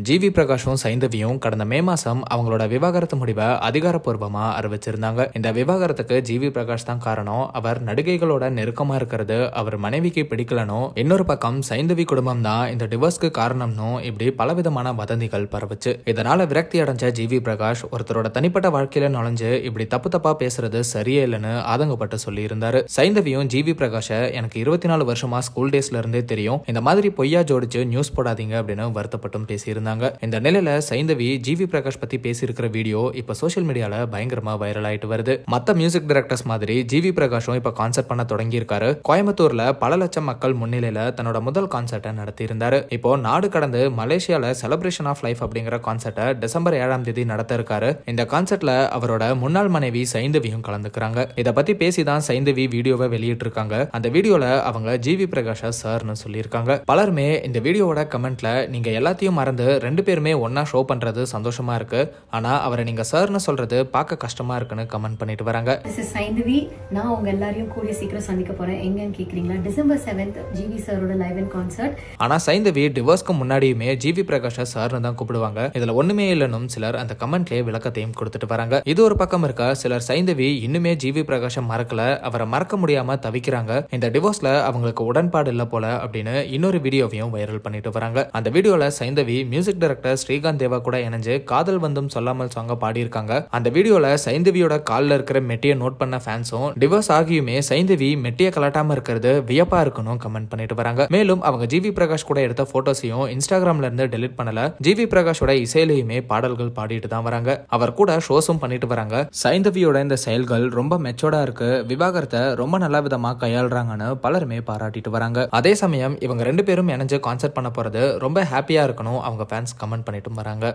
GV பிரகாஷும் சைந்தவியும் கடந்த மே மாசம் அவங்களோட விவாகரத்து முடிவை அதிகாரப்பூர்வமா அறிவிச்சிருந்தாங்க. இந்த விவாகரத்துக்கு ஜிவி பிரகாஷ் தான் காரணம். அவர் நடிகைகளோட நெருக்கமா இருக்கிறது அவர் மனைவிக்கு பிடிக்கலனும், இன்னொரு பக்கம் சைந்தவி குடும்பம் தான் இந்த டிவோர்ஸ்க்கு காரணம்னு இப்படி பலவிதமான வதந்திகள் பரவுச்சு. இதனால விரக்தி அடைஞ்ச ஜிவி பிரகாஷ் ஒருத்தரோட தனிப்பட்ட வாழ்க்கையில நுழைஞ்சு இப்படி தப்பா பேசுறது சரியே இல்லைன்னு ஆதங்கப்பட்டு சொல்லி இருந்தாரு. சைந்தவியும் ஜிவி பிரகாஷ எனக்கு 24 வருஷமா ஸ்கூல் டேஸ்ல இருந்தே தெரியும், இந்த மாதிரி பொய்யா ஜோடிச்சு நியூஸ் போடாதீங்க அப்படின்னு வருத்தப்பட்டும் பேசியிருந்தாங்க. இந்த நிலையில சைந்தவி ஜிவி பிரகாஷ் பத்தி பேசியிருக்கிற வீடியோ இப்ப சோசியல் மீடியால பயங்கரமா வைரல் ஆயிட்டு வருது. மத்த மியூசிக் டைரக்டர்ஸ் மாதிரி ஜிவி பிரகாஷும் இப்ப கான்சர்ட் பண்ண தொடங்கி இருக்காரு. கோயம்புத்தூர்ல பல லட்சம் மக்கள் முன்னிலையில தன்னோட முதல் கான்சர்ட்டை நடத்தி இருந்தாரு. இப்போ நாடு கடந்து மலேசியால செலிப்ரேஷன் ஆஃப் லைஃப் அப்படிங்கிற கான்சர்ட்டை டிசம்பர் 7ஆம் தேதி நடத்த இருக்காரு. இந்த கான்சர்ட்ல அவரோட முன்னாள் மனைவி சைந்தவியும் கலந்துக்கிறாங்க. இத பத்தி பேசிதான் சைந்தவி வீடியோவை வெளியிட்டு இருக்காங்க. அந்த வீடியோல அவங்க ஜிவி பிரகாஷ் சார்னு சொல்லியிருக்காங்க. பலருமே இந்த வீடியோவோட கமெண்ட்ல நீங்க எல்லாத்தையும் மறந்து ரெண்டு பேருமே ஒன்னா ஷோ பண்றது சந்தோஷமா இருக்கு, ஆனா அவரை நீங்க சார்னு சொல்றது பார்க்க கஷ்டமா இருக்குன்னு கமெண்ட் பண்ணிட்டு வராங்க. சைந்தவி, நான் உங்க எல்லாரையும் கூடிய சீக்கிரம் சந்திக்க போறேன். எங்கன்னு கேக்குறீங்களா? டிசம்பர் 7th ஜிவி சாரோட லைவ் அண்ட் கான்சர்ட். ஆனா சைந்தவி டிவோர்ஸ்க்கு முன்னாடியுமே ஜிவி பிரகாஷ் சார்னு தான் கூப்பிடுவாங்க. இதுல ஒண்ணுமே இல்லைன்னு சிலர் அந்த கமெண்ட்லயே விளக்கத்தையும் கொடுத்துட்டு வராங்க. இது ஒரு பக்கம் இருக்க, சிலர் சைந்தவி இன்னுமே ஜிவி பிரகாஷ் மறக்கல, அவரை மறக்க முடியாம தவிக்கிறாங்க, இந்த டிவோர்ஸ்ல அவங்களுக்கு உடன்பாடு இல்ல போல அப்படின்னு இன்னொரு வீடியோவையும் வைரல் பண்ணிட்டு வராங்க. அந்த வீடியோல சைந்தவி மியூசிக் டைரக்டர் ஸ்ரீகாந்த் தேவா கூட இணைஞ்சு காதல் வந்தும் சொல்லாமல் சாங்க பாடியிருக்காங்க. அந்த வீடியோல சைந்தவியோட கால்ல இருக்கிற மெட்டியை நோட் பண்ண ஃபேன்ஸும் டிவோர்ஸ் ஆகியுமே சைந்தவி மெட்டியை கலட்டாம இருக்கிறது வியப்பா இருக்கணும் கமெண்ட் பண்ணிட்டு வராங்க. மேலும் அவங்க ஜிவி பிரகாஷ் கூட எடுத்த போட்டோஸையும் இன்ஸ்டாகிராம்ல இருந்து டெலிட் பண்ணல. ஜிவி பிரகாஷோட இசையிலையுமே பாடல்கள் பாடிட்டு தான் வராங்க. அவர் கூட ஷோஸும் பண்ணிட்டு வராங்க. சைந்தவியோட இந்த செயல்கள் ரொம்ப மெச்சோர்டா இருக்கு, விவாகரத்தை ரொம்ப நல்ல விதமா கையாளுறாங்கன்னு பலருமே பாராட்டிட்டு வராங்க. அதே சமயம் இவங்க ரெண்டு பேரும் இணைஞ்சு கான்சர்ட் பண்ண போறது ரொம்ப ஹாப்பியா இருக்கணும் அவங்க ஃபேன்ஸ் கமெண்ட் பண்ணிட்டு வராங்க.